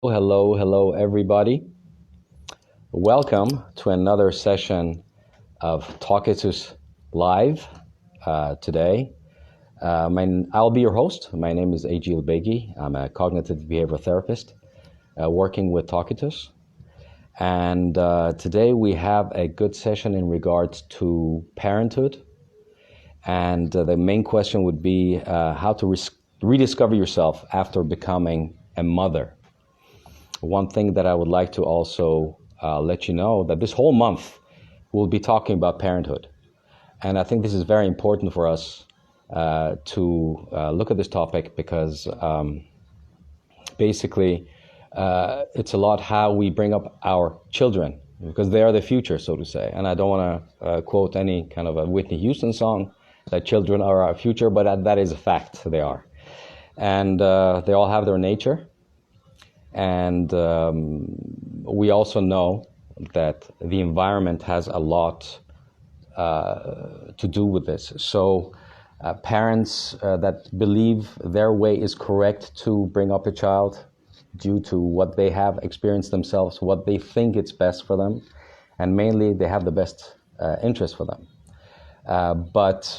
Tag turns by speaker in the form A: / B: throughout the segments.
A: Hello, everybody. Welcome to another session of Tokitus Live today. I'll be your host. My name is Agil Begi. I'm a cognitive behavioral therapist working with Tokitus. And today we have a good session in regards to parenthood. And the main question would be how to rediscover yourself after becoming a mother. One thing that I would like to also let you know that this whole month we'll be talking about parenthood. And I think this is very important for us to look at this topic because basically it's a lot how we bring up our children because they are the future, so to say. And I don't want to quote any kind of a Whitney Houston song that children are our future, but that is a fact, they are. And they all have their nature. And we also know that the environment has a lot to do with this. So parents that believe their way is correct to bring up a child due to what they have experienced themselves, what they think it's best for them, and mainly they have the best interest for them. But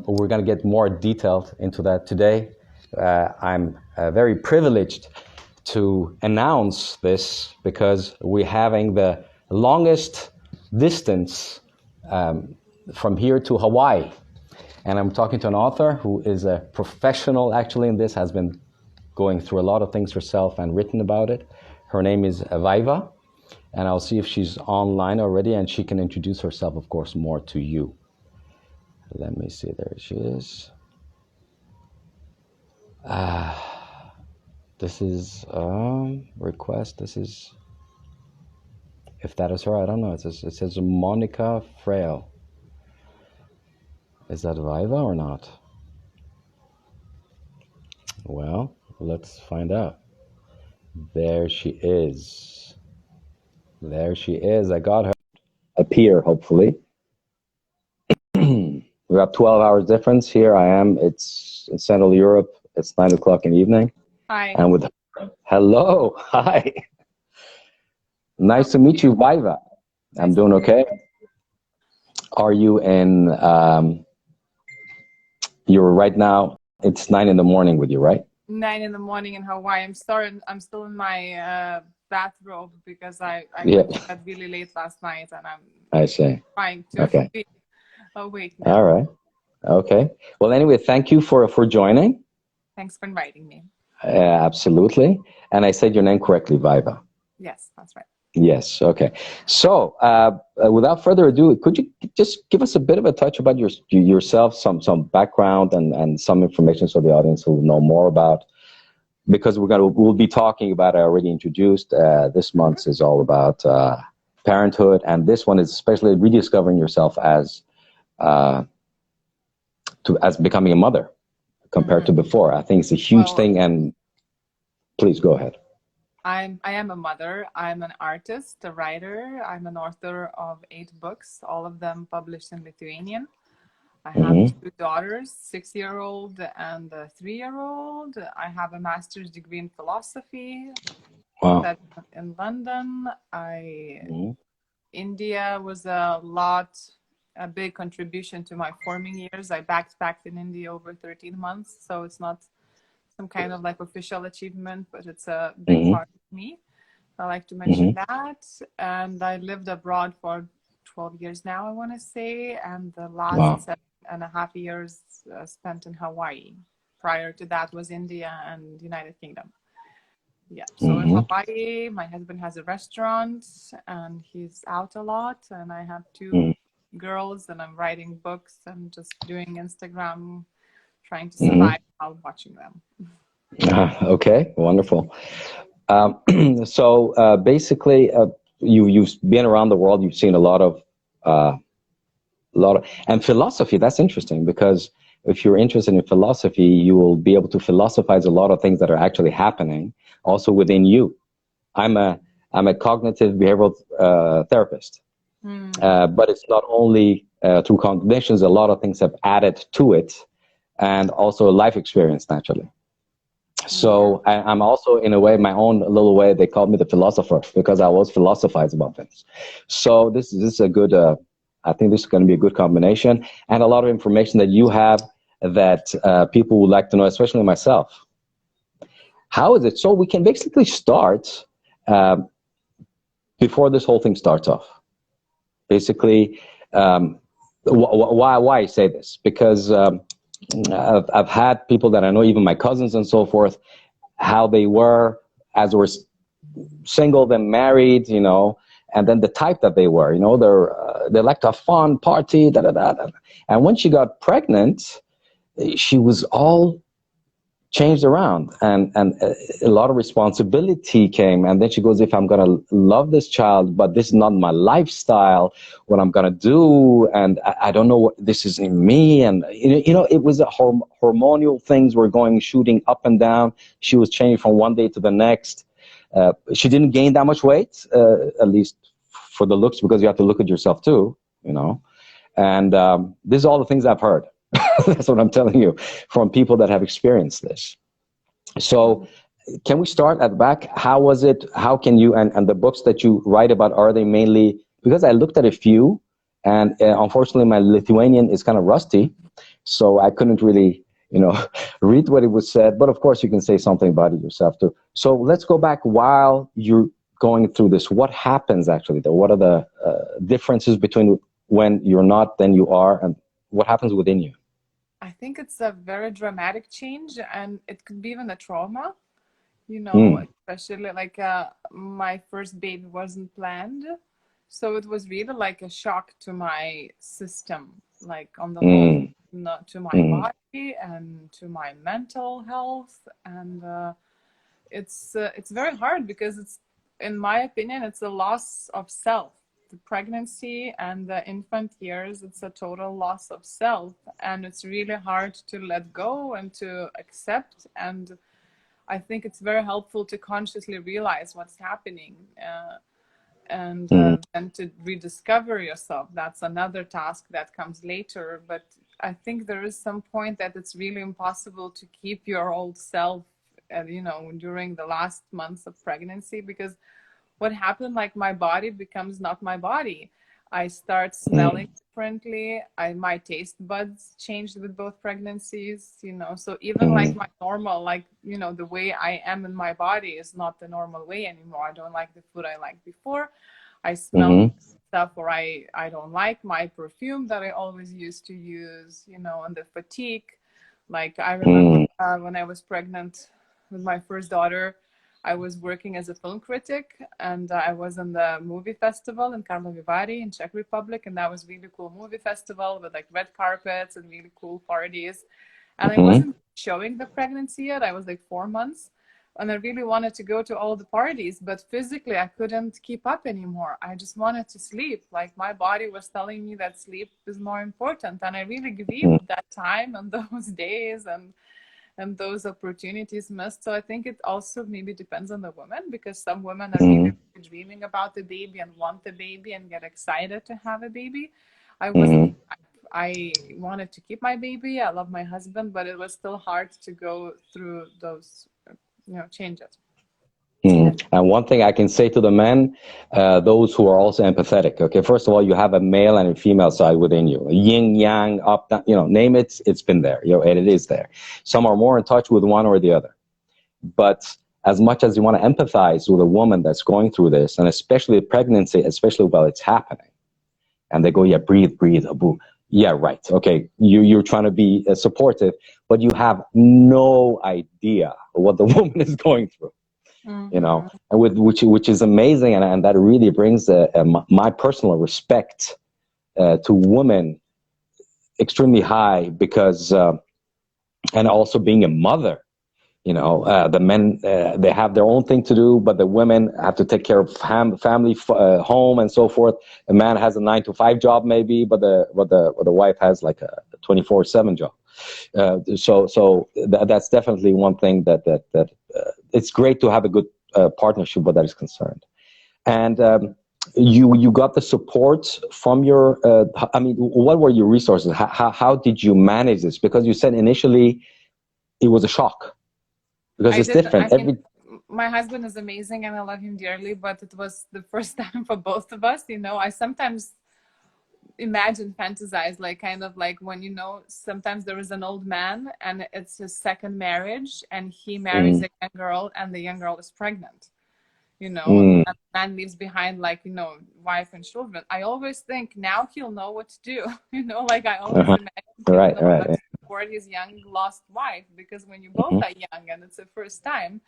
A: we're going to get more detailed into that today. I'm very privileged to announce this because we're having the longest distance from here to Hawaii. And I'm talking to an author who is a professional actually in this, has been going through a lot of things herself and written about it. Her name is Vaiva, and I'll see if she's online already and she can introduce herself, of course, more to you. Let me see, there she is. This is request. This is, if that is her, I don't know. It says Monica Frail. Is that Vaiva or not? Well, let's find out. There she is. There she is. I got her. Appear, hopefully. We have 12 hours difference. Here I am. It's in Central Europe. It's 9 o'clock in the evening.
B: Hi.
A: And with hello, hi. Nice to meet you, Vaiva. I'm doing okay. Are you in? You're right now. It's 9 in the morning with you, right?
B: 9 in the morning in Hawaii. I'm still in my bathrobe because I
A: Yeah.
B: went to bed really late last night, and
A: I see.
B: trying to
A: Okay.
B: be awake now.
A: All right. Okay. Well, anyway, thank you for joining.
B: Thanks for inviting me.
A: Absolutely. And I said your name correctly, Vaiva.
B: Yes, that's right.
A: Yes. Okay. So, without further ado, could you just give us a bit of a touch about yourself, some background and some information so the audience will know more about, because we'll be talking about, I already introduced, this month is all about parenthood, and this one is especially rediscovering yourself as becoming a mother compared to before. I think it's a huge thing, and please go ahead.
B: I am a mother. I'm an artist, a writer. I'm an author of 8 books, all of them published in Lithuanian. I have 2 daughters, 6-year-old and a 3-year-old. I have a master's degree in philosophy.
A: Wow.
B: In London. India was a big contribution to my forming years. I backpacked in India over 13 months, so it's not some kind of like official achievement, but it's a big part of me. I like to mention that. And I lived abroad for 12 years now, I want to say, and the last 7.5 years spent in Hawaii. Prior to that was India and United Kingdom. Yeah, so in Hawaii, my husband has a restaurant and he's out a lot, and I have 2 girls, and I'm writing books and just doing Instagram, trying to survive while watching them.
A: Okay, wonderful. So basically, you've been around the world. You've seen a lot of and philosophy. That's interesting, because if you're interested in philosophy, you will be able to philosophize a lot of things that are actually happening also within you. I'm a cognitive behavioral therapist, but it's not only through cognitions. A lot of things have added to it, and also life experience naturally. So I'm also, in a way, my own little way, they called me the philosopher because I was philosophizing about things. So this is a good, I think this is going to be a good combination, and a lot of information that you have that people would like to know, especially myself. How is it? So we can basically start before this whole thing starts off. Basically, why I say this? Because I've had people that I know, even my cousins and so forth, how they were as they were single, then married, you know, and then the type that they were, you know, they like to have fun, party, da da da da. And when she got pregnant, she was all changed around, and a lot of responsibility came. And then she goes, if I'm gonna love this child, but this is not my lifestyle, what I'm gonna do, and I don't know what this is in me. And you know, it was a hormonal things were going shooting up and down. She was changing from one day to the next. She didn't gain that much weight, at least for the looks, because you have to look at yourself too, you know. And this is all the things I've heard. That's what I'm telling you from people that have experienced this. So can we start at the back? How was it? How can you, and the books that you write about, are they mainly, because I looked at a few, and unfortunately my Lithuanian is kind of rusty, so I couldn't really, you know, read what it was said, but of course you can say something about it yourself too. So let's go back while you're going through this. What happens actually there? What are the differences between when you're not, then you are, and what happens within you?
B: I think it's a very dramatic change, and it could be even a trauma, you know, especially like my first baby wasn't planned. So it was really like a shock to my system, like on the whole, not to my body and to my mental health. And it's very hard because it's, in my opinion, it's a loss of self. The pregnancy and the infant years, it's a total loss of self, and it's really hard to let go and to accept. And I think it's very helpful to consciously realize what's happening, and then to rediscover yourself. That's another task that comes later, but I think there is some point that it's really impossible to keep your old self, you know, during the last months of pregnancy, because what happened, like my body becomes not my body. I start smelling differently. My taste buds changed with both pregnancies, you know. So even like my normal, like, you know, the way I am in my body is not the normal way anymore. I don't like the food I liked before. I smell stuff, or I don't like my perfume that I always used to use, you know, and the fatigue. Like I remember when I was pregnant with my first daughter, I was working as a film critic, and I was in the movie festival in Karlovy Vary in Czech Republic, and that was really cool movie festival with like red carpets and really cool parties. And I wasn't showing the pregnancy yet. I was like 4 months, and I really wanted to go to all the parties, but physically I couldn't keep up anymore. I just wanted to sleep. Like my body was telling me that sleep is more important, and I really grieved that time and those days and those opportunities missed. So I think it also maybe depends on the woman, because some women are really dreaming about the baby and want the baby and get excited to have a baby. I wasn't. I wanted to keep my baby. I love my husband, but it was still hard to go through those, you know, changes.
A: And one thing I can say to the men, those who are also empathetic, okay, first of all, you have a male and a female side within you, yin, yang, up, down, you know, name it, it's been there, you know, and it is there. Some are more in touch with one or the other. But as much as you want to empathize with a woman that's going through this, and especially pregnancy, especially while it's happening, and they go, yeah, breathe, Abu. Yeah, right. Okay, you're trying to be supportive, but you have no idea what the woman is going through. You know, and which is amazing, and that really brings my personal respect to women extremely high, because and also being a mother, you know, the men they have their own thing to do, but the women have to take care of family, home, and so forth. A man has a 9-to-5 job maybe, but the wife has like a 24/7 job. So that's definitely one thing that it's great to have a good partnership where that is concerned. And you got the support from your, I mean, what were your resources? How did you manage this? Because you said initially it was a shock. Because
B: I
A: it's
B: didn't.
A: different.
B: I mean, my husband is amazing and I love him dearly, but it was the first time for both of us. You know, I sometimes imagine, fantasize, like kind of like when, you know, sometimes there is an old man and it's his second marriage and he marries a young girl and the young girl is pregnant, you know, and the man leaves behind, like, you know, wife and children. I always think now he'll know what to do, you know, like I always imagine he'll know how to support his young lost wife, because when you both are young and it's the first time,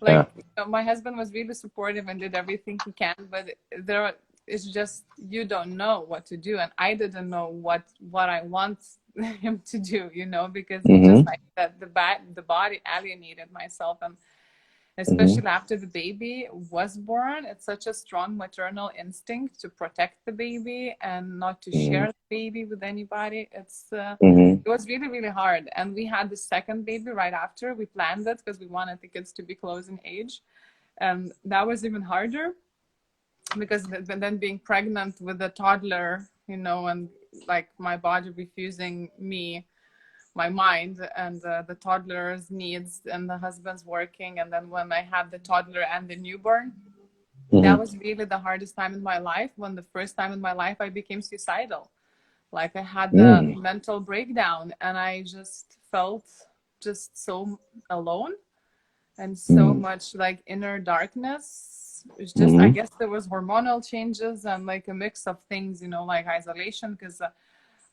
B: like, you know, my husband was really supportive and did everything he can, but it's just, you don't know what to do, and I didn't know what I want him to do, you know, because he just like that the body alienated myself, and especially after the baby was born, it's such a strong maternal instinct to protect the baby and not to share the baby with anybody. It was really, really hard. And we had the second baby right after. We planned it because we wanted the kids to be close in age. And that was even harder, because then being pregnant with a toddler, you know, and like my body refusing me, my mind, and the toddler's needs, and the husband's working, and then when I had the toddler and the newborn, that was really the hardest time in my life. When the first time in my life I became suicidal, like I had the mental breakdown, and I just felt just so alone and so much like inner darkness. It's just I guess there was hormonal changes and like a mix of things, you know, like isolation, because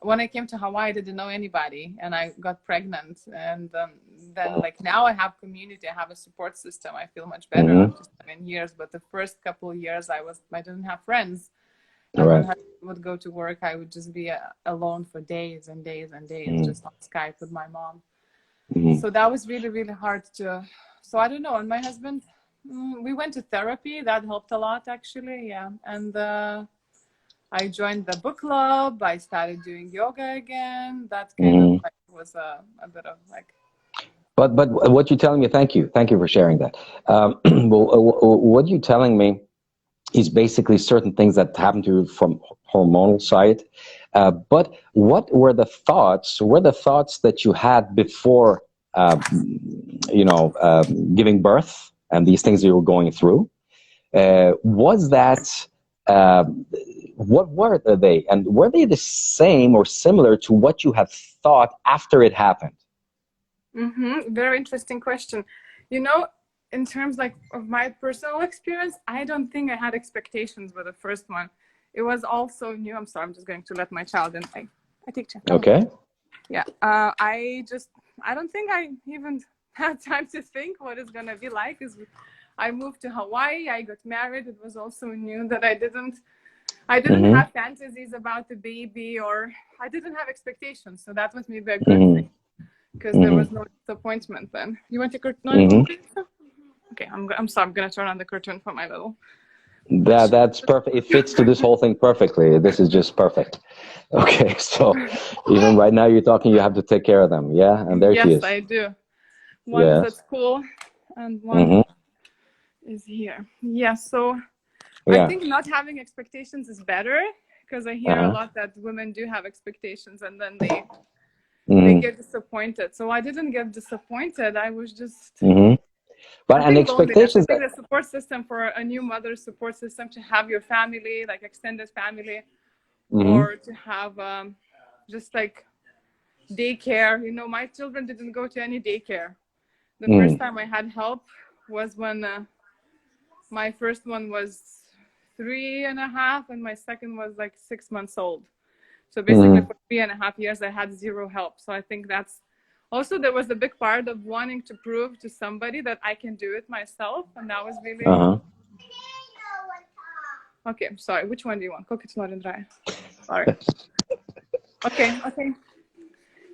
B: when I came to Hawaii, I didn't know anybody, and I got pregnant. And then, like, now I have community, I have a support system. I feel much better after 7 years. But the first couple of years, I didn't have friends. And when I would go to work, I would just be alone for days and days and days, just on Skype with my mom. So that was really, really hard to. So I don't know. And my husband, we went to therapy. That helped a lot, actually. Yeah. And I joined the book club. I started doing yoga again. That kind of like was a bit of like.
A: But what you're telling me, thank you for sharing that. What you're telling me is basically certain things that happened to you from hormonal side. But what were the thoughts? Were the thoughts that you had before, you know, giving birth and these things you were going through? Was that? What were they, and were they the same or similar to what you had thought after it happened?
B: Very interesting question. You know, in terms like of my personal experience, I don't think I had expectations with the first one. It was also new. I'm sorry, I'm just going to let my child in. I take care.
A: Okay.
B: Yeah. I don't think I even had time to think what it's gonna be like. I moved to Hawaii. I got married. It was also new that I didn't have fantasies about the baby, or I didn't have expectations. So that was maybe a good thing, because there was no disappointment then. You want to curtain? Okay, I'm sorry. I'm gonna turn on the curtain for my little.
A: That's perfect. It fits to this whole thing perfectly. This is just perfect. Okay, so even right now you're talking, you have to take care of them. Yeah, and there she is.
B: Yes, I do. One is at school, and one is here. Yeah, so. I think not having expectations is better, because I hear a lot that women do have expectations and then they get disappointed. So I didn't get disappointed. I was just
A: but an expectations.
B: I think the support system for a new mother, support system to have your family, like extended family, or to have just like daycare. You know, my children didn't go to any daycare. The first time I had help was when my first one was 3.5 and my second was like 6 months old. So basically for 3.5 years I had zero help. So I think that's also, there was a big part of wanting to prove to somebody that I can do it myself, and that was really okay. I'm sorry, which one do you want? Cook it's not in dry. Sorry. Okay.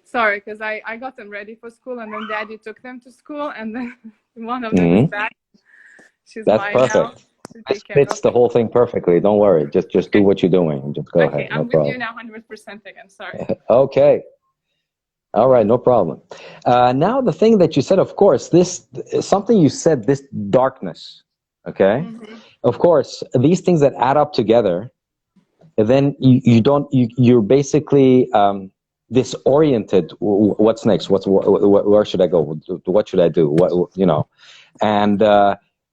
B: Sorry, because I got them ready for school, and then Daddy took them to school, and then one of them is back. She's mine perfect now.
A: This fits the whole thing perfectly. Don't worry. Just do what you're doing. Just go ahead.
B: I'm with you now 100% again. Sorry.
A: Okay. All right. No problem. Now the thing that you said, of course, this something you said, this darkness. Okay. Of course, these things that add up together, then you're basically disoriented. What's next? Where should I go? What should I do? You know, and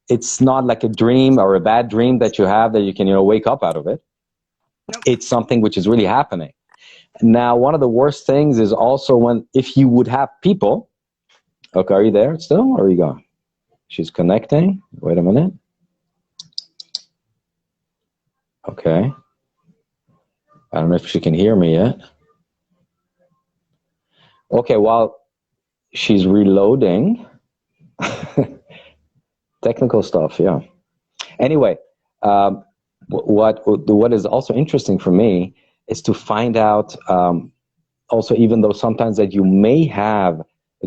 A: it's not like a dream or a bad dream that you have that you can, you know, wake up out of it.
B: Nope.
A: It's something which is really happening. Now, one of the worst things is also if you would have people. Okay, are you there still, or are you gone? She's connecting. Wait a minute. Okay. I don't know if she can hear me yet. Okay, while she's reloading. Technical stuff, yeah. Anyway, what is also interesting for me is to find out, also, even though sometimes that you may have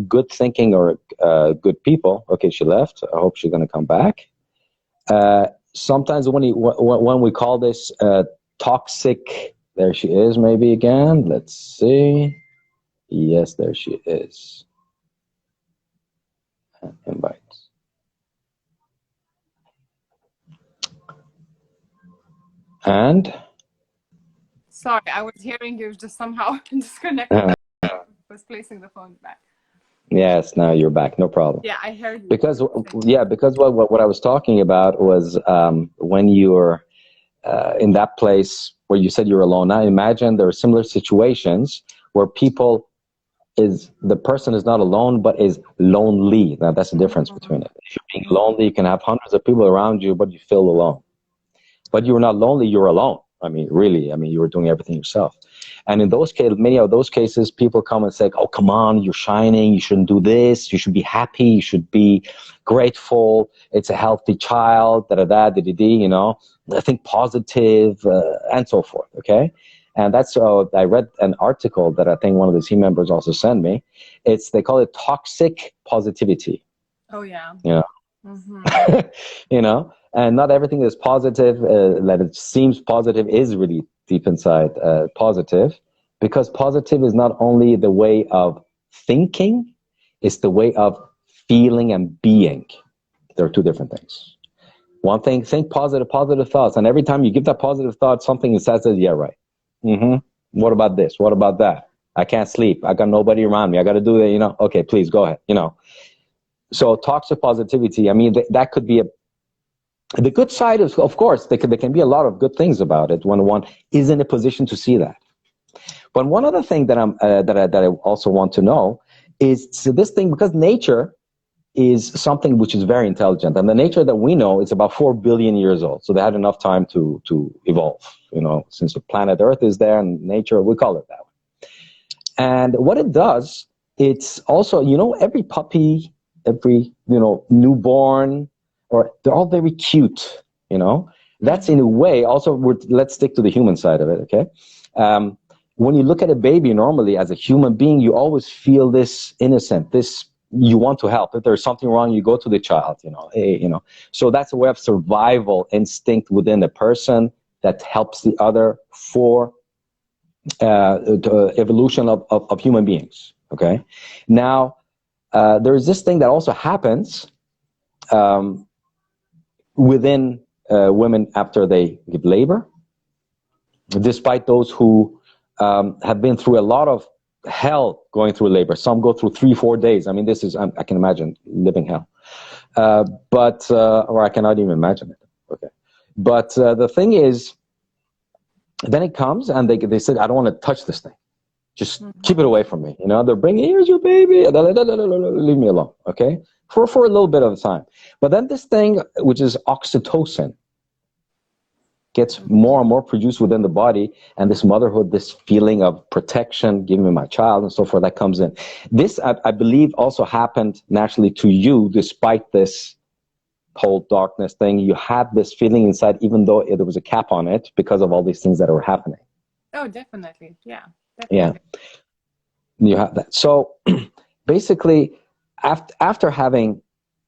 A: good thinking or good people. Okay, she left. I hope she's going to come back. Sometimes when we call this toxic, there she is maybe again. Let's see. Yes, there she is. Invites. And?
B: Sorry, I was hearing you just somehow disconnected. I was placing the phone back.
A: Yes, now you're back. No problem.
B: Yeah, I heard you.
A: Because what I was talking about was when you're in that place where you said you're alone. Now imagine there are similar situations where the person is not alone, but is lonely. Now that's the difference between it. If you're being lonely, you can have hundreds of people around you, but you feel alone. But you're not lonely, you're alone. I mean, really, you were doing everything yourself. And in those cases, many of those cases, people come and say, oh, come on, you're shining, you shouldn't do this, you should be happy, you should be grateful, it's a healthy child, you know, I think positive, and so forth, okay? And that's, I read an article that I think one of the team members also sent me. They call it toxic positivity.
B: Oh, yeah.
A: You know?
B: Mm-hmm.
A: You know, and not everything is positive, that it seems positive is really deep inside positive, because positive is not only the way of thinking, it's the way of feeling and being. There are two different things. One thing, think positive thoughts, and every time you give that positive thought, something inside says, yeah, right. What about this? What about that? I can't sleep. I got nobody around me. I got to do that, you know. Okay, please go ahead, you know. So toxic positivity, that could be the good side is, of course, there can be a lot of good things about it when one is in a position to see that. But one other thing that I also want to know is this thing, because nature is something which is very intelligent, and the nature that we know is about 4 billion years old. So they had enough time to evolve, you know, since the planet Earth is there, and nature, we call it that way. And what it does, it's also, you know, every puppy, every, you know, newborn, they're all very cute, you know. That's in a way also, let's stick to the human side of it, okay? When you look at a baby normally as a human being, you always feel this innocent, you want to help. If there's something wrong, you go to the child, you know, hey, you know. So that's a way of survival instinct within a person that helps the other for the evolution of human beings, okay? Now, there's this thing that also happens within women after they give labor, despite those who have been through a lot of hell going through labor. Some go through 3-4 days. I mean, this is, I can imagine living hell. Or I cannot even imagine it. Okay. But the thing is, then it comes and they said, I don't want to touch this thing. Just keep it away from me. You know, they're bringing, here's your baby. Leave me alone. Okay. For a little bit of time. But then this thing, which is oxytocin, gets more and more produced within the body, and this motherhood, this feeling of protection, give me my child, and so forth, that comes in. This, I believe, also happened naturally to you, despite this whole darkness thing. You had this feeling inside, even though there was a cap on it, because of all these things that were happening.
B: Oh, definitely. Yeah. Definitely.
A: Yeah. You have that. So basically, after having,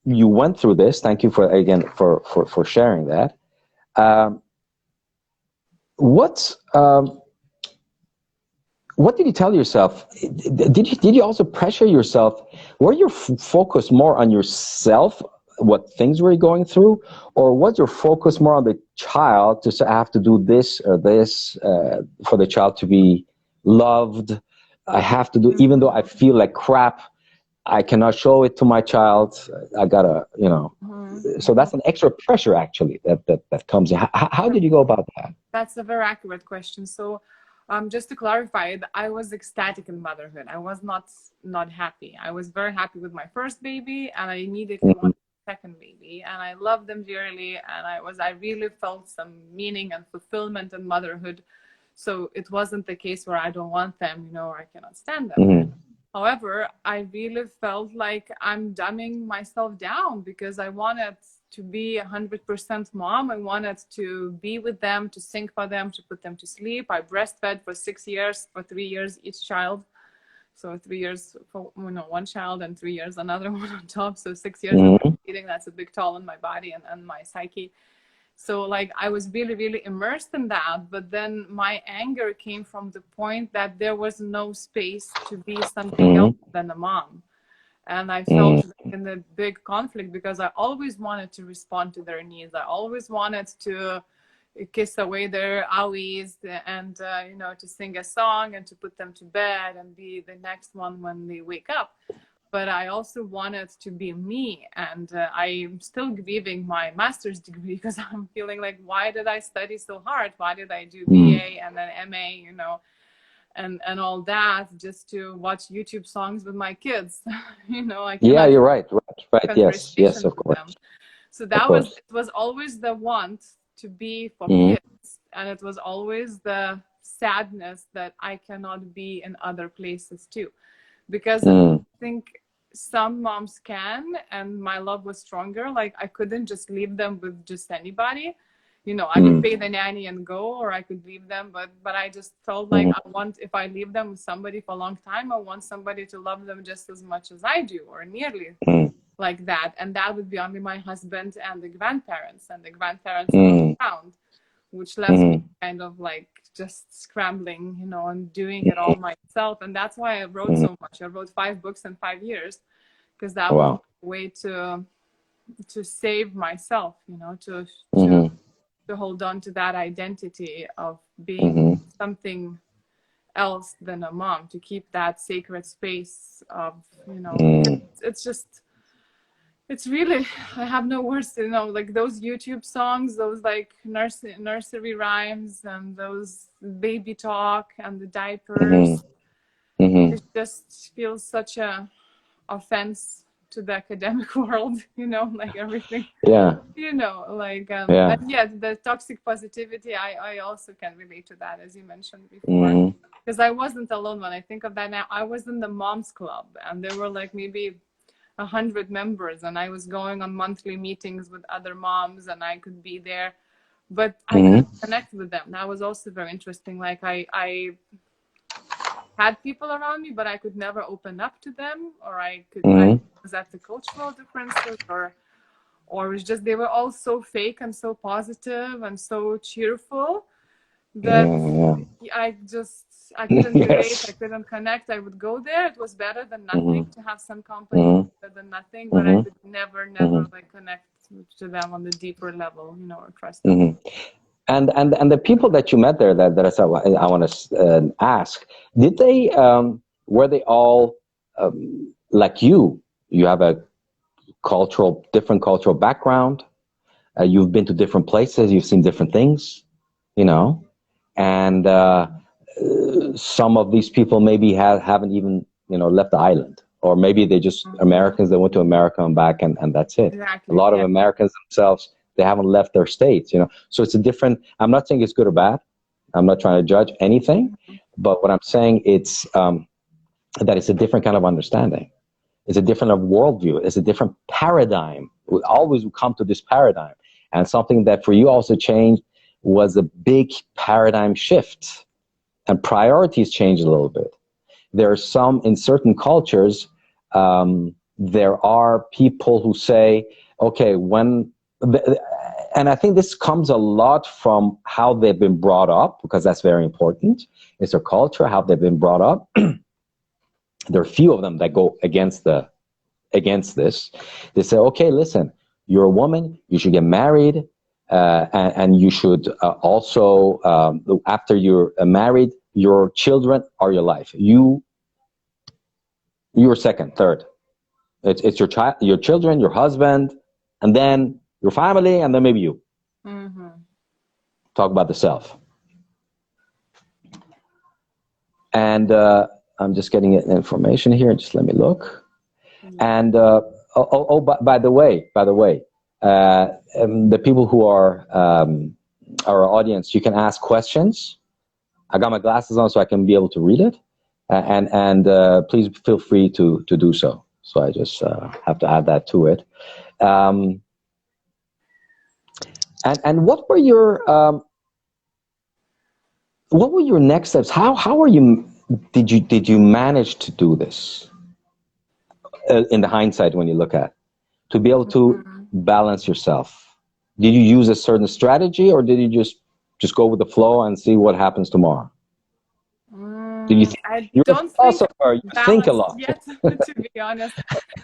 A: you went through this, thank you for sharing that. What did you tell yourself? Did you also pressure yourself? Were you focused more on yourself, what things were you going through, or was your focus more on the child, to say I have to do this or this for the child to be loved, I have to do, even though I feel like crap, I cannot show it to my child. I gotta, you know. So that's an extra pressure actually that comes in. How did you go about that?
B: That's a very accurate question. So just to clarify, I was ecstatic in motherhood. I was not happy. I was very happy with my first baby, and I immediately wanted a second baby, and I loved them dearly, and I really felt some meaning and fulfillment in motherhood. So it wasn't the case where I don't want them, you know, or I cannot stand them. However, I really felt like I'm dumbing myself down because I wanted to be 100% mom. I wanted to be with them, to sing for them, to put them to sleep. I breastfed for 6 years, for 3 years each child. So 3 years for, you know, one child, and 3 years another one on top. So 6 years of breastfeeding, that's a big toll on my body and my psyche. So like I was really, really immersed in that. But then my anger came from the point that there was no space to be something else than a mom. And I felt in a big conflict because I always wanted to respond to their needs. I always wanted to kiss away their owies and, you know, to sing a song and to put them to bed and be the next one when they wake up. But I also wanted to be me. And I'm still grieving my master's degree because I'm feeling like, why did I study so hard? Why did I do BA and then MA, you know? And all that just to watch YouTube songs with my kids, you know. Like
A: you're right. Yes, of course.
B: So that was, it was always the want to be for kids, and it was always the sadness that I cannot be in other places too, because I think some moms can, and my love was stronger. Like I couldn't just leave them with just anybody. You know, I could pay the nanny and go, or I could leave them, but I just felt like I want, if I leave them with somebody for a long time, I want somebody to love them just as much as I do, or nearly like that. And that would be only my husband and the grandparents, and the grandparents are not around, which left me kind of like just scrambling, you know, and doing it all myself. And that's why I wrote so much. I wrote 5 books in 5 years, because that was a way to save myself, you know, to hold on to that identity of being something else than a mom, to keep that sacred space of, you know, it's just, it's really, I have no words to, you know, like those YouTube songs, those like nursery rhymes and those baby talk and the diapers, it just feels such a offense to the academic world, you know, like everything, you know, like, and the toxic positivity, I also can relate to that, as you mentioned before, because I wasn't alone. When I think of that now, I was in the moms club, and there were like maybe 100 members, and I was going on monthly meetings with other moms, and I could be there, but I couldn't connect with them. That was also very interesting. Like I had people around me, but I could never open up to them, or I was at the cultural differences, or it was just, they were all so fake and so positive and so cheerful that I couldn't relate, I couldn't connect. I would go there, it was better than nothing, to have some company, better than nothing, but I could never like connect to them on the deeper level, you know, or trust them.
A: And the people that you met there, that I want to ask, did they were they all like you? You have a different cultural background. You've been to different places. You've seen different things, you know, and some of these people maybe haven't even, you know, left the island, or maybe they just Americans that went to America and back, and that's it.
B: Exactly.
A: A lot of Americans themselves, they haven't left their states, you know. So it's a different, I'm not saying it's good or bad. I'm not trying to judge anything, but what I'm saying, it's that it's a different kind of understanding. It's a different worldview. It's a different paradigm. We always come to this paradigm. And something that for you also changed was a big paradigm shift. And priorities changed a little bit. There are some, in certain cultures, there are people who say, okay, and I think this comes a lot from how they've been brought up, because that's very important. It's their culture, how they've been brought up. There are few of them that go against this. They say, okay, listen, you're a woman, you should get married, and you should also, after you're married, your children are your life. You You're second, third. It's your child, your children, your husband, and then your family, and then maybe you.
B: Mm-hmm.
A: Talk about the self. And I'm just getting information here. Just let me look. And by the way, the people who are our audience, you can ask questions. I got my glasses on so I can be able to read it, and please feel free to do so. So I just have to add that to it. And what were your next steps? How are you? Did you manage to do this? In the hindsight, when you look at, to be able to balance yourself, did you use a certain strategy, or did you just go with the flow and see what happens tomorrow? Did you think
B: I don't
A: think a lot?
B: Yet, to be honest.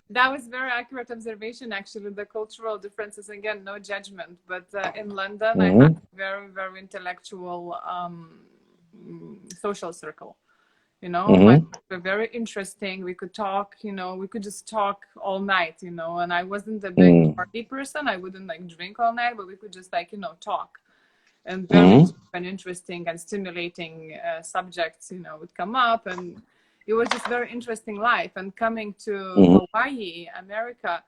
B: That was very accurate observation, actually. The cultural differences, again, no judgment, but in London, I had a very, very intellectual social circle. You know, my friends were very interesting. We could talk, you know, we could just talk all night, you know, and I wasn't a big party person. I wouldn't like drink all night, but we could just like, you know, talk. And very interesting and stimulating subjects, you know, would come up, and it was just very interesting life. And coming to Hawaii, America,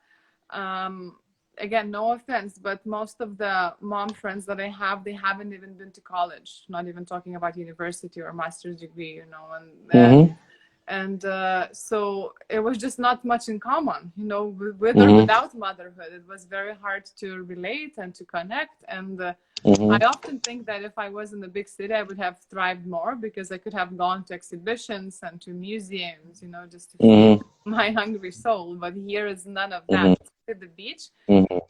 B: again, no offense, but most of the mom friends that I have, they haven't even been to college, not even talking about university or master's degree, you know, and so it was just not much in common, you know, with or without motherhood. It was very hard to relate and to connect. And I often think that if I was in the big city, I would have thrived more, because I could have gone to exhibitions and to museums, you know, just to feed my hungry soul. But here is none of that. At the beach,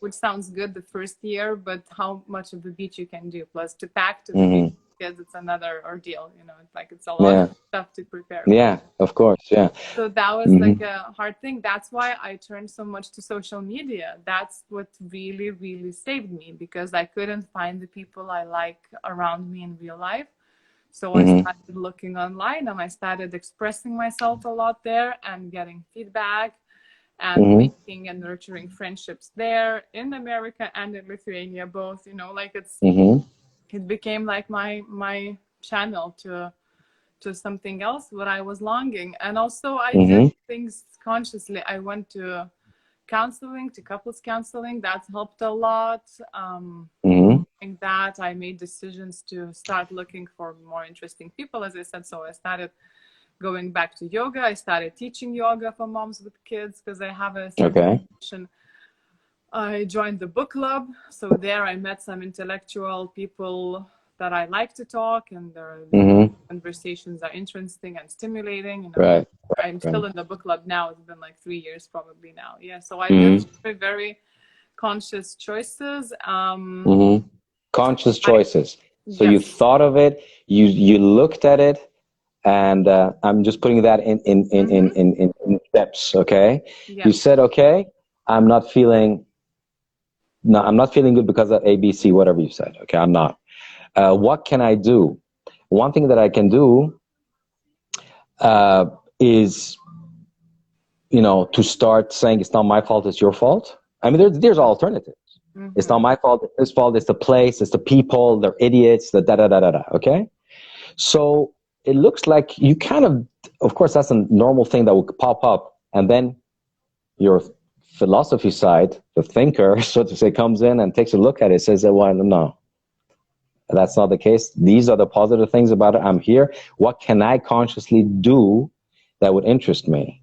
B: which sounds good the first year, but how much of the beach you can do, plus to pack to the beach, because it's another ordeal, you know, it's like it's a lot of stuff to prepare.
A: Yeah, of course, yeah.
B: So that was like a hard thing. That's why I turned so much to social media. That's what really, really saved me, because I couldn't find the people I like around me in real life. So I started looking online, and I started expressing myself a lot there and getting feedback, and making and nurturing friendships there in America and in Lithuania, both, you know, like it's it became like my channel to something else what I was longing. And also I did things consciously. I went to counseling, to couples counseling. That's helped a lot. In that I made decisions to start looking for more interesting people, as I said. So I started going back to yoga. I started teaching yoga for moms with kids, because I have a certification. I joined the book club. So there I met some intellectual people that I like to talk, and their conversations are interesting and stimulating. You know, I'm still in the book club now. It's been like 3 years probably now. Yeah. So I did very, very conscious choices.
A: Conscious choices. So you thought of it, you looked at it, and I'm just putting that in steps. Okay. You said, okay, I'm not feeling good because of ABC, whatever you said. Okay, I'm not. What can I do? One thing that I can do is, you know, to start saying it's not my fault, it's your fault. I mean, there's alternatives. It's not my fault, it's his fault, it's the place, it's the people, they're idiots, the da-da-da-da-da, okay? So it looks like you kind of course, that's a normal thing that will pop up, and then your philosophy side, the thinker, so to say, comes in and takes a look at it, says, well, no, that's not the case. These are the positive things about it. I'm here. What can I consciously do that would interest me?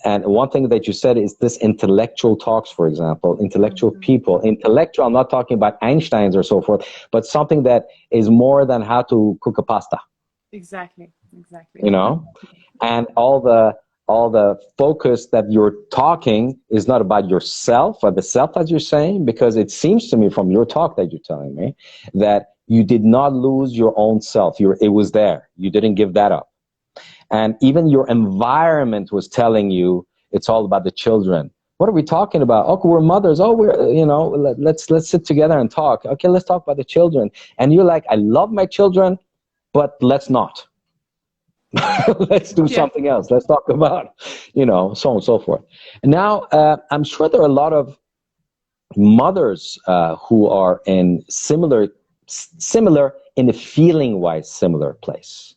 A: And one thing that you said is this intellectual talks, for example, intellectual people. Intellectual, I'm not talking about Einsteins or so forth, but something that is more than how to cook a pasta.
B: Exactly.
A: You know, and all the focus that you're talking is not about yourself or the self that you're saying, because it seems to me from your talk that you're telling me that you did not lose your own self. It was there. You didn't give that up. And even your environment was telling you it's all about the children. What are we talking about? Oh, we're mothers. Oh, we're, you know, let's sit together and talk. Okay, let's talk about the children. And you're like, I love my children, but let's not. Let's do something else. Let's talk about, you know, so on and so forth. And now, I'm sure there are a lot of mothers who are in similar in the feeling-wise similar place.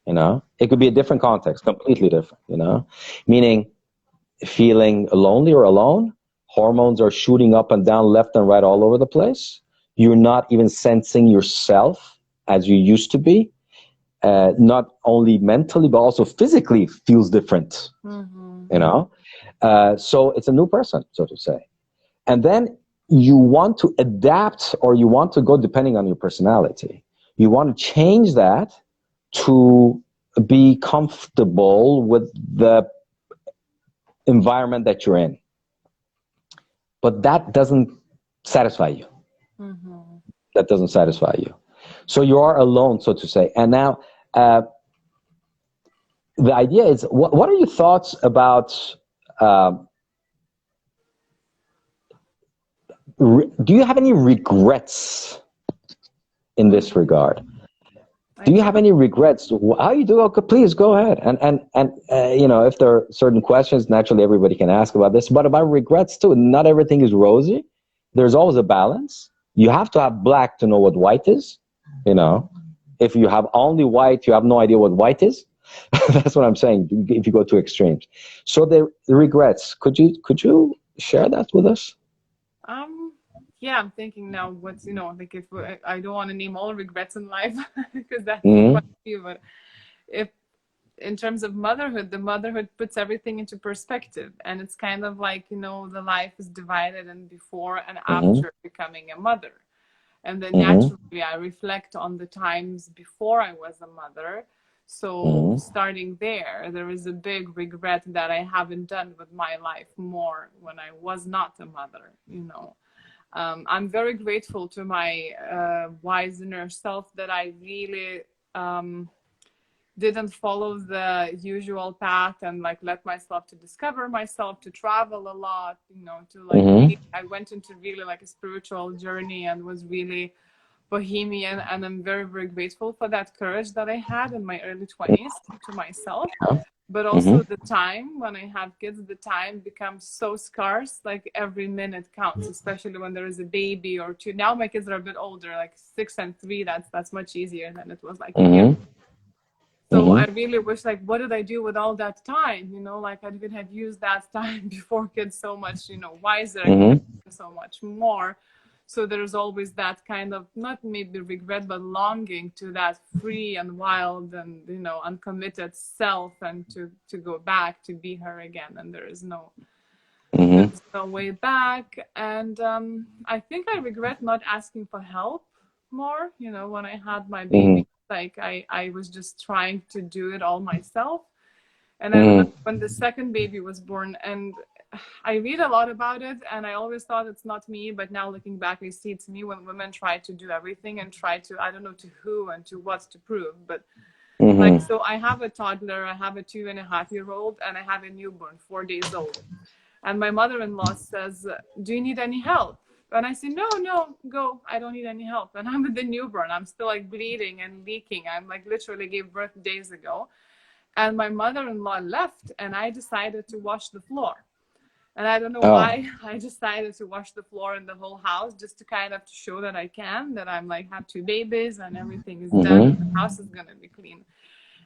A: You know, it could be a different context, completely different. You know, meaning feeling lonely or alone. Hormones are shooting up and down, left and right, all over the place. You're not even sensing yourself as you used to be. Not only mentally, but also physically feels different, you know? So it's a new person, so to say. And then you want to adapt, or you want to go, depending on your personality, you want to change that to be comfortable with the environment that you're in. But that doesn't satisfy you. That doesn't satisfy you. So you are alone, so to say. And now, the idea is, what are your thoughts about, do you have any regrets in this regard? Do you have any regrets? How you do? Okay, please go ahead. And you know, if there are certain questions, naturally everybody can ask about this, but about regrets too. Not everything is rosy. There's always a balance. You have to have black to know what white is. You know, if you have only white, you have no idea what white is. That's what I'm saying, if you go to extremes. So the regrets, could you share that with us?
B: Yeah, I'm thinking now what's, you know, like, if I don't want to name all regrets in life because that's quite a few, but if in terms of motherhood, the motherhood puts everything into perspective, and it's kind of like, you know, the life is divided in before and after becoming a mother. And then naturally I reflect on the times before I was a mother. So starting there is a big regret that I haven't done with my life more when I was not a mother, you know. I'm very grateful to my wise inner self that I really didn't follow the usual path and like let myself to discover myself, to travel a lot, you know, to like really, I went into really like a spiritual journey and was really bohemian, and I'm very, very grateful for that courage that I had in my early 20s to myself. But also the time when I have kids, the time becomes so scarce, like every minute counts, especially when there is a baby or two. Now my kids are a bit older, like 6 and 3, that's much easier than it was like a year. So I really wish, like, what did I do with all that time? You know, like I would have used that time before kids so much, you know, wiser, and so much more. So there's always that kind of, not maybe regret, but longing to that free and wild and, you know, uncommitted self, and to go back to be her again. And there's no way back. And I think I regret not asking for help more, you know, when I had my baby. Like I was just trying to do it all myself. And I remember when the second baby was born, and I read a lot about it, and I always thought it's not me, but now looking back, I see it's me when women try to do everything and try to, I don't know to who and to what to prove, but like, so I have a toddler, I have a 2.5-year-old, and I have a newborn, 4 days old. And my mother-in-law says, do you need any help? And I say, no, go, I don't need any help. And I'm with the newborn, I'm still like bleeding and leaking. I'm like literally gave birth days ago. And my mother-in-law left, and I decided to wash the floor. And I don't know why I decided to wash the floor in the whole house, just to kind of show that I can, that I'm like have 2 babies and everything is done. The house is going to be clean.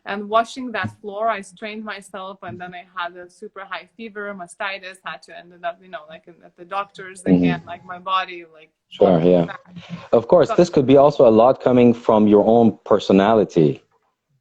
B: And washing that floor, I strained myself, and then I had a super high fever, mastitis, had to ended up, you know, like at the doctors again, like my body, like.
A: Sure, yeah. Back. Of course, this could be also a lot coming from your own personality.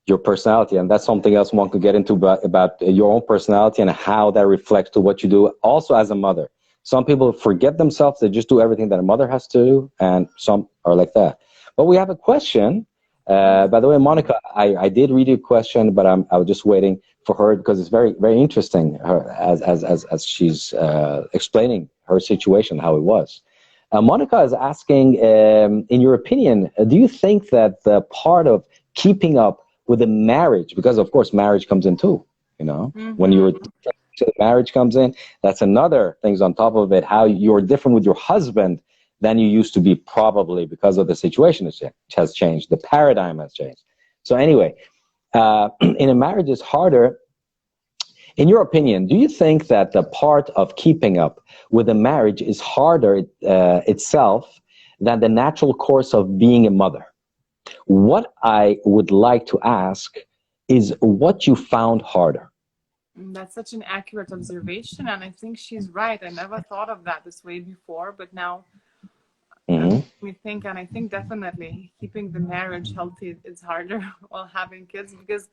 A: And that's something else one could get into about your own personality and how that reflects to what you do also as a mother. Some people forget themselves, they just do everything that a mother has to do, and some are like that. But we have a question. By the way, Monica, I did read your question, but I was just waiting for her because it's very, very interesting as she's explaining her situation, how it was. Monica is asking, in your opinion, do you think that the part of keeping up with a marriage, because of course marriage comes in too, you know, when you're the marriage comes in, that's another things on top of it, how you're different with your husband than you used to be, probably because of the situation has changed, the paradigm has changed. So anyway, in a marriage is harder. In your opinion, do you think that the part of keeping up with a marriage is harder itself than the natural course of being a mother? What I would like to ask is what you found harder.
B: That's such an accurate observation, and I think she's right. I never thought of that this way before, but now we think, and I think definitely keeping the marriage healthy is harder while having kids, because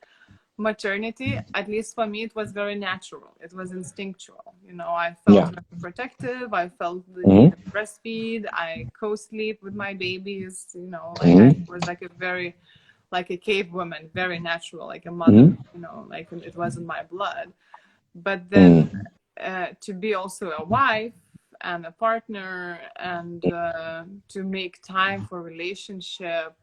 B: maternity, at least for me, it was very natural. It was instinctual. You know, I felt very protective. I felt the need to breastfeed. I co-sleep with my babies. You know, like I was like a cave woman, very natural, like a mother. You know, like it was in my blood. But then to be also a wife and a partner, and to make time for relationship,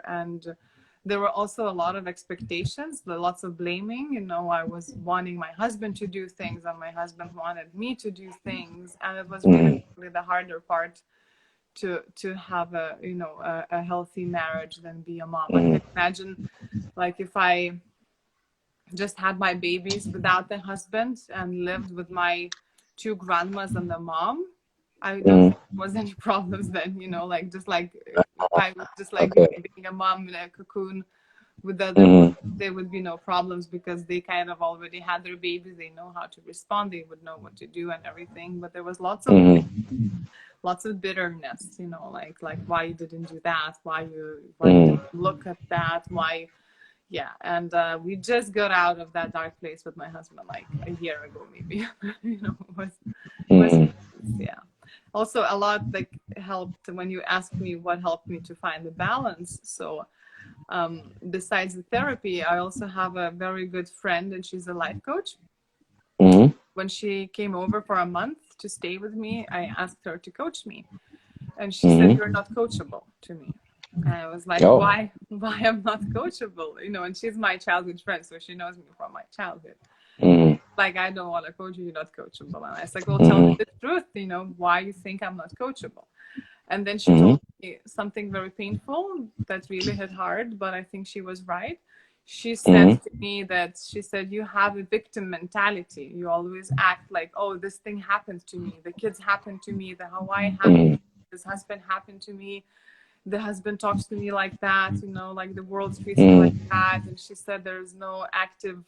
B: and there were also a lot of expectations, lots of blaming. You know, I was wanting my husband to do things, and my husband wanted me to do things, and it was really the harder part to have a, you know, a healthy marriage than be a mom. I can imagine, like, if I just had my babies without the husband and lived with my two grandmas and the mom, I don't think there was any problems then, you know, like just like if I was just like being a mom in a cocoon with the other, there would be no problems because they kind of already had their babies. They know how to respond. They would know what to do and everything. But there was lots of bitterness, you know, like why you didn't do that, why you didn't look at that, why. Yeah, and we just got out of that dark place with my husband like a year ago, maybe. You know, yeah. Also, a lot like helped when you asked me what helped me to find the balance. So besides the therapy, I also have a very good friend, and she's a life coach. When she came over for a month to stay with me, I asked her to coach me, and she said, "You're not coachable," to me. And I was like, why I'm not coachable? You know, and she's my childhood friend, so she knows me from my childhood. Like, I don't want to coach you, you're not coachable. And I was like, well, tell me the truth, you know, why you think I'm not coachable. And then she told me something very painful that really hit hard, but I think she was right. She said to me that, she said, you have a victim mentality. You always act like, oh, this thing happened to me. The kids happened to me. The Hawaii happened to me. This husband happened to me. The husband talks to me like that, you know, like the world treats me like that. And she said there's no active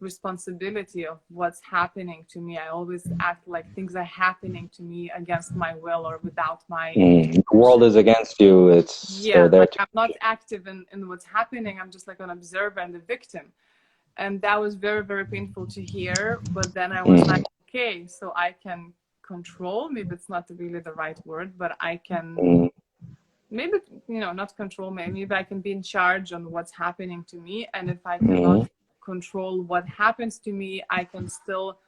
B: responsibility of what's happening to me. I always act like things are happening to me against my will or without my
A: the world is against you. It's
B: like I'm not active in what's happening. I'm just like an observer and a victim. And that was very, very painful to hear. But then I was like, okay, so I can control, maybe it's not really the right word, but I can maybe, you know, not control, maybe I can be in charge on what's happening to me. And if I cannot control what happens to me, I can still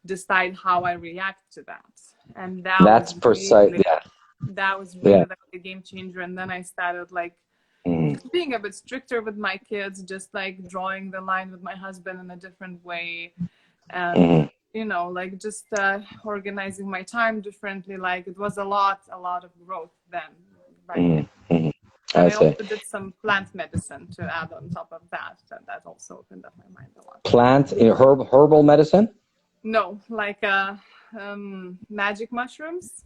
B: decide how I react to that. And that's
A: precisely,
B: that was really like a game changer. And then I started like being a bit stricter with my kids, just like drawing the line with my husband in a different way. And you know, like just organizing my time differently. Like it was a lot of growth then. Right. And I also did some plant medicine to add on top of that. And that also opened up my mind a lot.
A: Herbal medicine?
B: No, like magic mushrooms.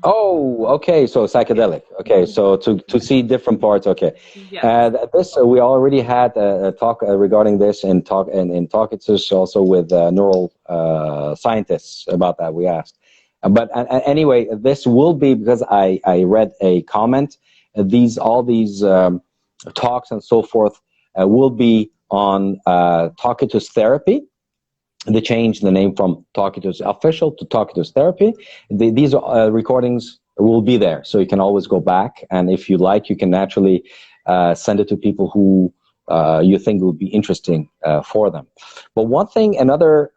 A: Oh, okay. So psychedelic. Okay, so to see different parts. Okay.
B: Yes.
A: This we already had a talk regarding this in Tokitus, also with neural scientists about that. We asked. But anyway, this will be, because I read a comment, all these talks and so forth will be on Tokitus Therapy. They changed the name from Tokitus Official to Tokitus Therapy. These recordings will be there, so you can always go back. And if you like, you can naturally send it to people who you think will be interesting for them. But one thing, another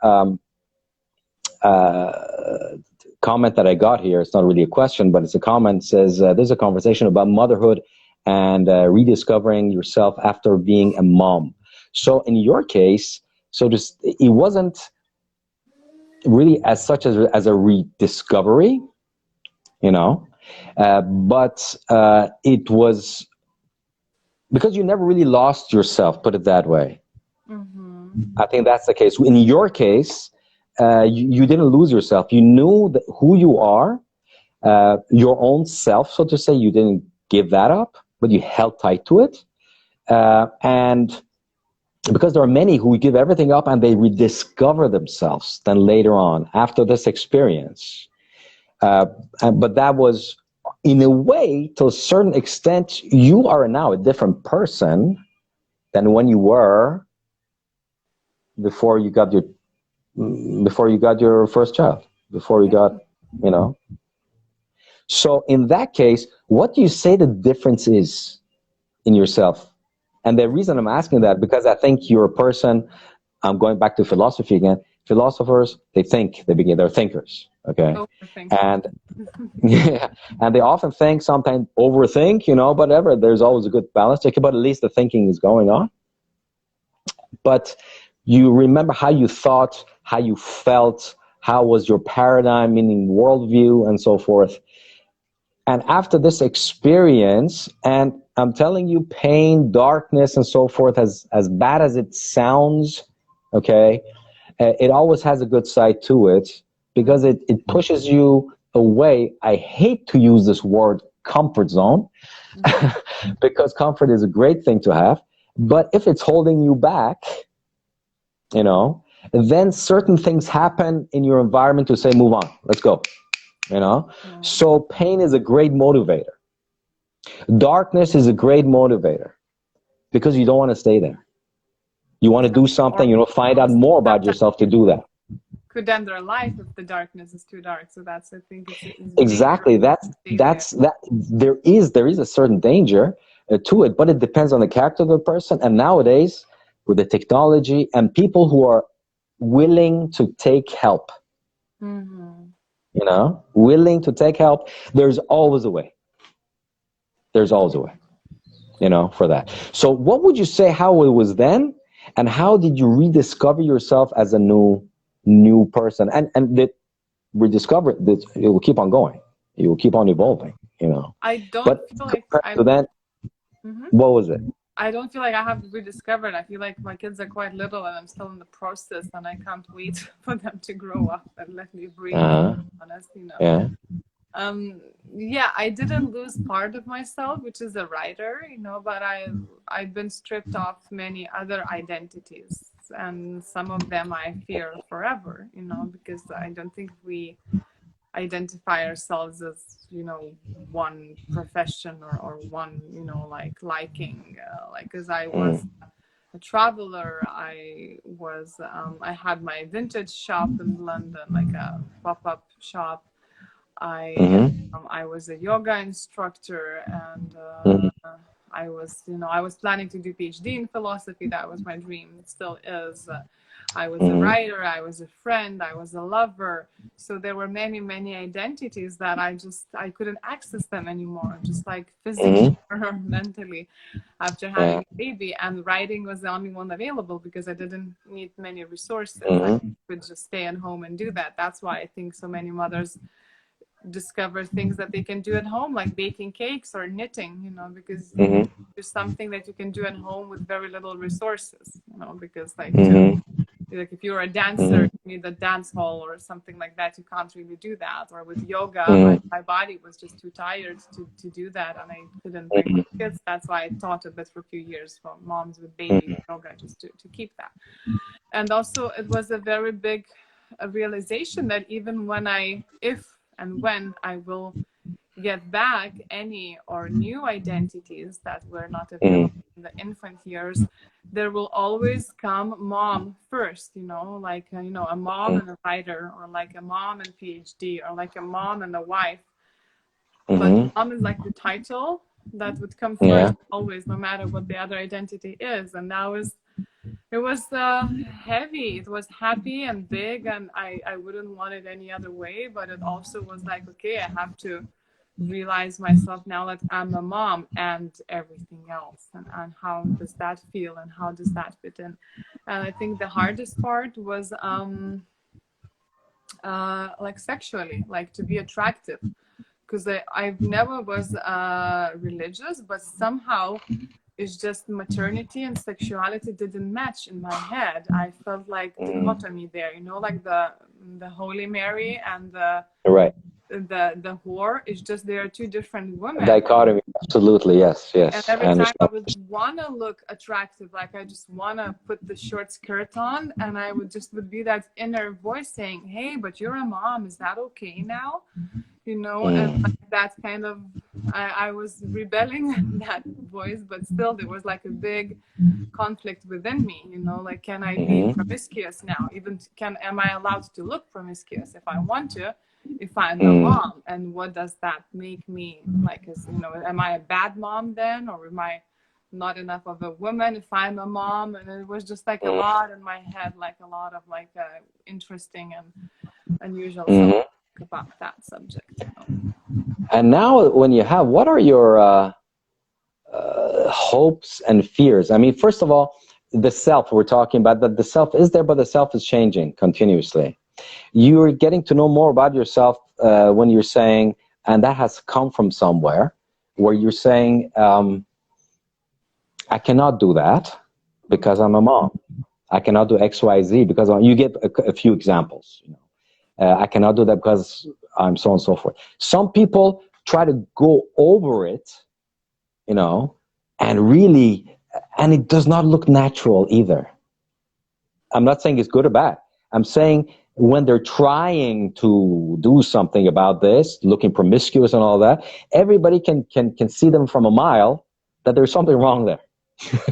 A: comment that I got here, it's not really a question, but it's a comment, says there's a conversation about motherhood and rediscovering yourself after being a mom. So in your case, it wasn't really as such as a rediscovery, you know, but it was because you never really lost yourself, put it that way.
B: Mm-hmm.
A: I think that's the case. In your case, you didn't lose yourself. You knew who you are, your own self, so to say. You didn't give that up, but you held tight to it. And because there are many who give everything up and they rediscover themselves then later on after this experience. But that was, in a way, to a certain extent, you are now a different person than when you were before you got your first child, before you got, you know. So in that case, what do you say the difference is in yourself? And the reason I'm asking that, because I think you're a person, I'm going back to philosophy again. Philosophers, they think, they're thinkers, okay? And yeah, and they often think, sometimes overthink, you know, whatever. There's always a good balance, but at least the thinking is going on. But you remember how you thought, how you felt, how was your paradigm, meaning worldview, and so forth. And after this experience, and I'm telling you, pain, darkness, and so forth, as bad as it sounds, okay, it always has a good side to it, because it pushes you away. I hate to use this word comfort zone, because comfort is a great thing to have, but if it's holding you back, you know, then certain things happen in your environment to say, move on, let's go, you know. So pain is a great motivator. Darkness is a great motivator, because you don't want to stay there. You want to do something, you know, find out more about yourself to do that.
B: Could end their life if the darkness is too dark. So that's, I think, it's
A: exactly. That there is a certain danger to it, but it depends on the character of the person. And nowadays, with the technology and people who are willing to take help, you know, willing to take help, there's always a way. There's always a way, you know, for that. So what would you say how it was then, and how did you rediscover yourself as a new person? And that rediscover this, it will keep on going. It will keep on evolving, you know.
B: I don't feel like
A: to then, what was it?
B: I don't feel like I have rediscovered. I feel like my kids are quite little and I'm still in the process, and I can't wait for them to grow up and let me breathe. Honest, you know.
A: Yeah.
B: Yeah, I didn't lose part of myself, which is a writer, you know, but I've been stripped off many other identities, and some of them I fear forever, you know, because I don't think we identify ourselves as, you know, one profession or one, you know, like liking, like, because I was a traveler. I had my vintage shop in London, like a pop-up shop. I was a yoga instructor, and I was planning to do PhD in philosophy. That was my dream. It still is. I was a writer, I was a friend, I was a lover. So there were many, many identities that I couldn't access them anymore, just like physically or mentally, after having a baby. And writing was the only one available, because I didn't need many resources. I could just stay at home and do that. That's why I think so many mothers discover things that they can do at home, like baking cakes or knitting, you know, because there's something that you can do at home with very little resources, you know, because like if you're a dancer, you need a dance hall or something like that, you can't really do that. Or with yoga, my body was just too tired to do that, and I couldn't bring my kids. That's why I taught a bit for a few years for moms with baby yoga, just to keep that. And also it was a very big realization that even when if and when I will get back any or new identities that were not available in the infant years, there will always come mom first, you know, like, you know, a mom and a writer, or like a mom and PhD, or like a mom and a wife. But mom is like the title that would come first always, no matter what the other identity is. And that was, it was heavy. It was happy and big, and I wouldn't want it any other way. But it also was like, okay, I have to realize myself now that I'm a mom and everything else, and how does that feel, and how does that fit in. And I think the hardest part was like sexually, like to be attractive, because I never was religious, but somehow it's just maternity and sexuality didn't match in my head. I felt like dichotomy there, you know, like the Holy Mary and the whore. It's just there are two different women.
A: Dichotomy, absolutely, yes, yes.
B: And every time I would want to look attractive, like I just want to put the short skirt on, and I would be that inner voice saying, hey, but you're a mom, is that okay now? You know, and like that kind of, I was rebelling at that voice, but still there was like a big conflict within me, you know, like, can I be promiscuous now? Even am I allowed to look promiscuous if I want to, if I'm a mom? And what does that make me like? Is, you know, am I a bad mom then, or am I not enough of a woman if I'm a mom? And it was just like a lot in my head, like a lot of like interesting and unusual stuff about that subject. You know?
A: And now when you have, what are your hopes and fears? I mean, first of all, the self, we're talking about that the self is there, but the self is changing continuously. You're getting to know more about yourself when you're saying, and that has come from somewhere, where you're saying, I cannot do that because I'm a mom. I cannot do X, Y, Z because you get a few examples. You know, I cannot do that because I'm so on and so forth. Some people try to go over it, you know, and really, and it does not look natural either. I'm not saying it's good or bad. I'm saying when they're trying to do something about this, looking promiscuous and all that, everybody can see them from a mile that there's something wrong there.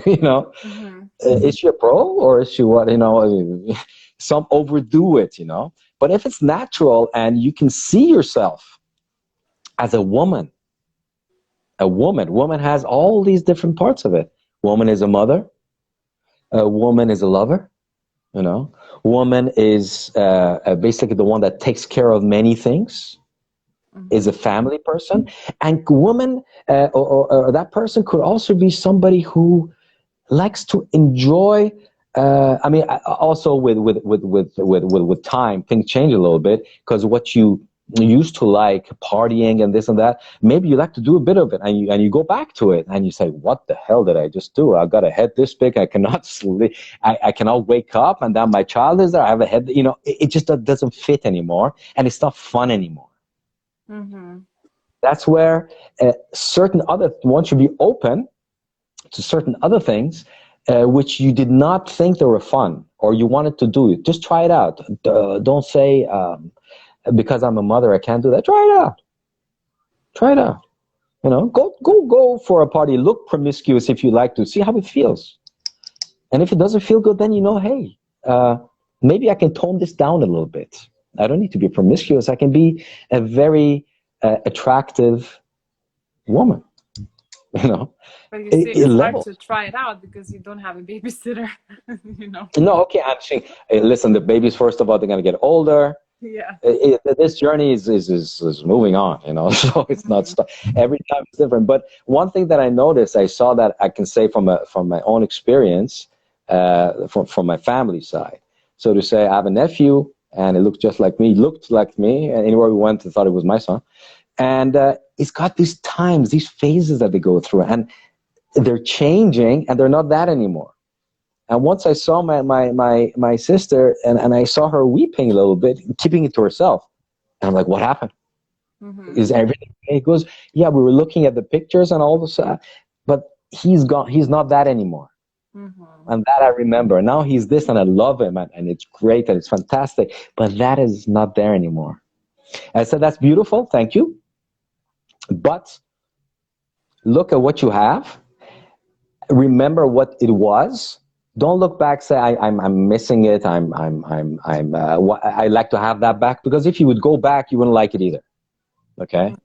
A: You know, is she a pro or is she what? You know, I mean, some overdo it. You know, but if it's natural and you can see yourself as a woman, woman has all these different parts of it. Woman is a mother. A woman is a lover. You know, woman is basically the one that takes care of many things, is a family person. And woman, or that person could also be somebody who likes to enjoy, I mean, also with time, things change a little bit, because what you used to like, partying and this and that, maybe you like to do a bit of it, and you go back to it and you say, what the hell did I just do? I've got a head this big, I cannot sleep, I cannot wake up, and then my child is there, I have a head, you know, it just doesn't fit anymore, and it's not fun anymore. That's where certain other ones should be open to certain other things which you did not think they were fun, or you wanted to do it. Just try it out. Don't say, because I'm a mother, I can't do that. Try it out. Try it out. You know, go for a party. Look promiscuous if you like to. See how it feels. And if it doesn't feel good, then you know, hey, maybe I can tone this down a little bit. I don't need to be promiscuous. I can be a very attractive woman. You know.
B: But you see, it's hard to try it out because you don't have a babysitter. You know. No,
A: okay. I'm saying, listen. The babies, first of all, they're gonna get older.
B: Yeah.
A: This journey is moving on, you know, so it's not every time it's different. But one thing that I noticed, I saw that I can say from my own experience, from my family side. So to say, I have a nephew, and it looked just like me, and anywhere we went, I thought it was my son. And it's got these times, these phases that they go through, and they're changing, and they're not that anymore. And once I saw my sister, and I saw her weeping a little bit, keeping it to herself. And I'm like, what happened? Is everything okay? He goes, yeah, we were looking at the pictures and all this, but he's gone. He's not that anymore. And that I remember. Now he's this, and I love him, and it's great, and it's fantastic. But that is not there anymore. And I said, that's beautiful. Thank you. But look at what you have. Remember what it was. Don't look back, say, I'm missing it, I like to have that back, because if you would go back, you wouldn't like it either, okay?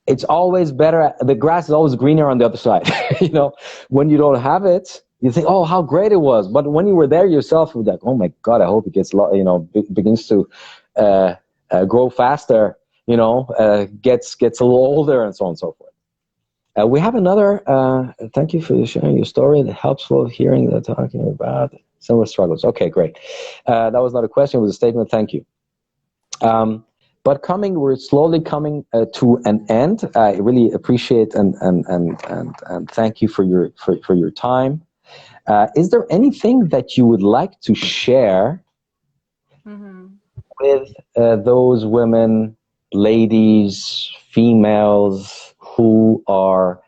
A: It's always better, the grass is always greener on the other side, you know? When you don't have it, you think, oh, how great it was, but when you were there yourself, you're like, oh my God, I hope it gets, you know, begins to grow faster, you know, gets a little older, and so on and so forth. We have another, thank you for sharing your story. It helps with hearing that talking about similar struggles. Okay, great. That was not a question, it was a statement. Thank you. But But we're slowly coming to an end. I really appreciate and thank you for your time. Is there anything that you would like to share with those women, ladies, females who are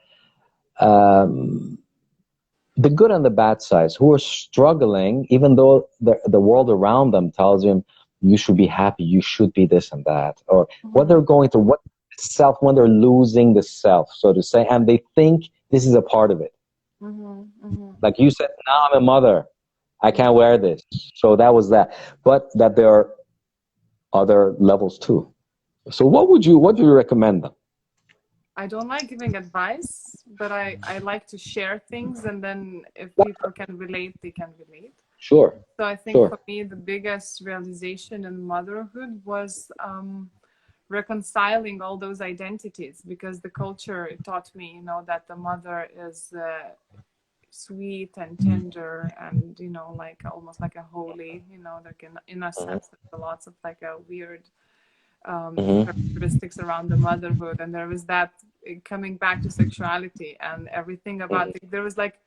A: the good and the bad sides, who are struggling, even though the world around them tells them you should be happy, you should be this and that, or what they're going through, what self, when they're losing the self, so to say, and they think this is a part of it. Like you said, now I'm a mother, I can't wear this, so that was that. But that there are other levels too. So what do you recommend them?
B: I don't like giving advice, but I like to share things, and then if people can relate, they can relate.
A: Sure.
B: So I think for me, the biggest realization in motherhood was reconciling all those identities, because the culture taught me, you know, that the mother is sweet and tender and, you know, like almost like a holy, you know, like in a sense, there's lots of like a weird characteristics around the motherhood. And there was that coming back to sexuality and everything about it. There was like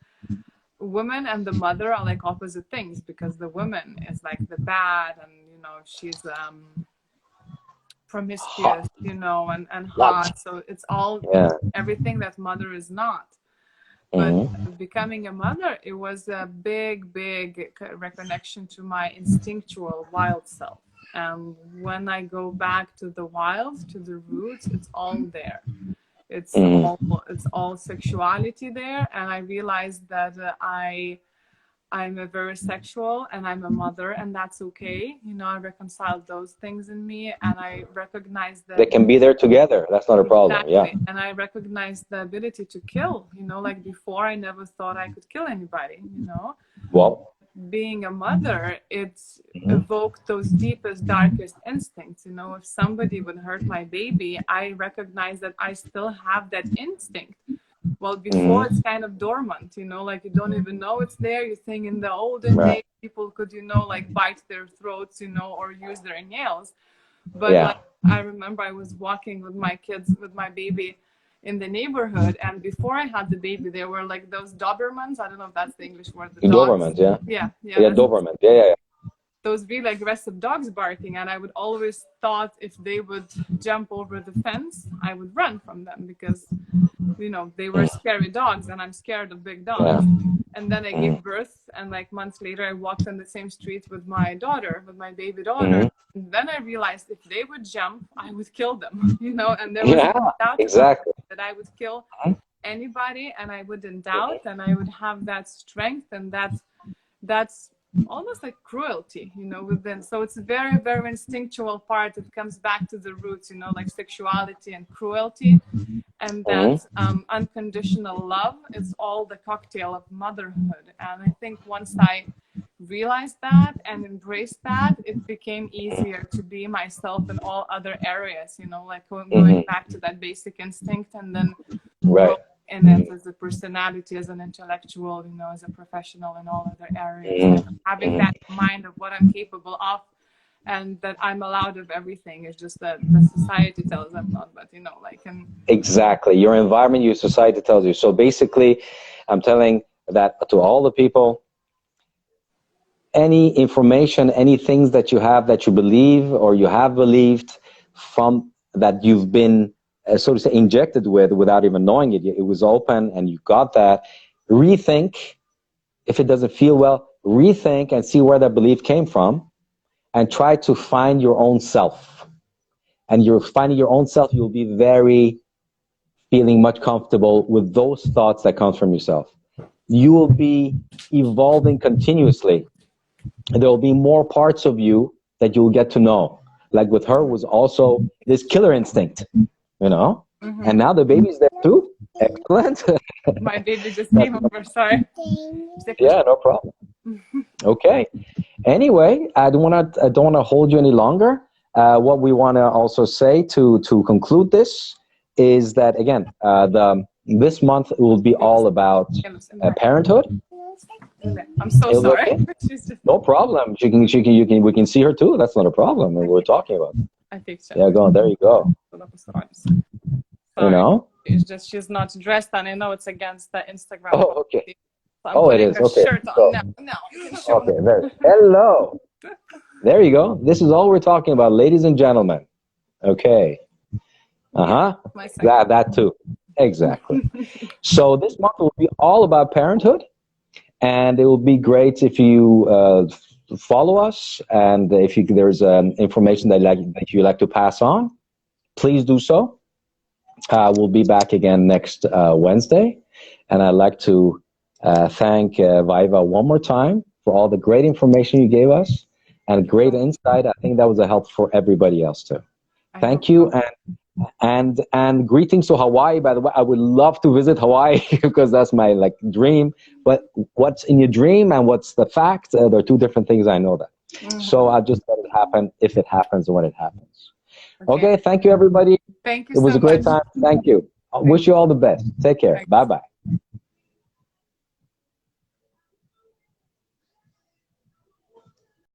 B: women and the mother are like opposite things, because the woman is like the bad, and you know, she's promiscuous, you know, and hot. So it's all everything that mother is not. But becoming a mother, it was a big reconnection to my instinctual wild self. And when I go back to the wild, to the roots, it's all there. It's all sexuality there. And I realized that I'm a very sexual and I'm a mother, and that's okay. You know, I reconciled those things in me, and I recognized that
A: they can be there together. That's not a problem.
B: Exactly. And I recognized the ability to kill, you know, like before I never thought I could kill anybody, you know.
A: Well,
B: being a mother, it's evoked those deepest, darkest instincts. You know, if somebody would hurt my baby, I recognize that I still have that instinct. Well, before it's kind of dormant, you know, like you don't even know it's there. You think in the olden days, people could, you know, like bite their throats, you know, or use their nails. But like, I remember I was walking with my kids, with my baby in the neighborhood, and before I had the baby, there were like those Dobermans. I don't know if that's the English word.
A: Dobermans,
B: yeah,
A: Doberman, yeah.
B: Those really aggressive dogs barking, and I would always thought if they would jump over the fence, I would run from them, because, you know, they were scary dogs, and I'm scared of big dogs. And then I gave birth, and like months later, I walked on the same street with my daughter, with my baby daughter. And then I realized if they would jump, I would kill them, you know, and there was no doubt that I would kill anybody, and I wouldn't doubt, and I would have that strength, and that's almost like cruelty, you know, within. So it's a very, very instinctual part. It comes back to the roots, you know, like sexuality and cruelty, and that unconditional love is all the cocktail of motherhood. And I think once I realized that and embraced that, it became easier to be myself in all other areas, you know, like going back to that basic instinct, and then in it as a personality, as an intellectual, you know, as a professional in all other areas. Having that mind of what I'm capable of, and that I'm allowed of everything. Is just that the society tells I'm not, but you know, like
A: exactly, your environment, your society tells you. So basically, I'm telling that to all the people, any information, any things that you have that you believe or you have believed from that you've been so to say injected with without even knowing it, it was open and you got that. Rethink. If it doesn't feel well, rethink and see where that belief came from, and try to find your own self. And you're finding your own self, you'll be feeling much comfortable with those thoughts that come from yourself. You will be evolving continuously. There will be more parts of you that you'll get to know. Like with her was also this killer instinct, you know? And now the baby's there too. Excellent.
B: My baby just came over, sorry.
A: Yeah, no problem. Okay. Anyway, I don't want to hold you any longer. What we want to also say to conclude this is that, again, this month will be all about parenthood.
B: I'm so sorry.
A: Okay? No problem. We can see her too. That's not a problem. We're talking about. Yeah, go on. There you go. You know?
B: It's just she's not dressed, and I know it's against the Instagram.
A: Oh, okay.
B: So
A: it is. Okay.
B: Shirt on.
A: So,
B: no.
A: Okay, very. Hello. There you go. This is all we're talking about, ladies and gentlemen. Okay. That too. Exactly. So this month will be all about parenthood, and it will be great if you follow us, and if there's information that you like to pass on, please do so. We'll be back again next Wednesday, and I'd like to thank Vaiva one more time for all the great information you gave us and great insight. I think that was a help for everybody else too. Thank you, and greetings to Hawaii. By the way, I would love to visit Hawaii because that's my dream. But what's in your dream and what's the fact? There are two different things. I know that. So I'll just let it happen if it happens and when it happens. Okay. Thank you, everybody.
B: Thank you.
A: It was a great time. Thank you. I wish you all the best. Take care. Bye bye.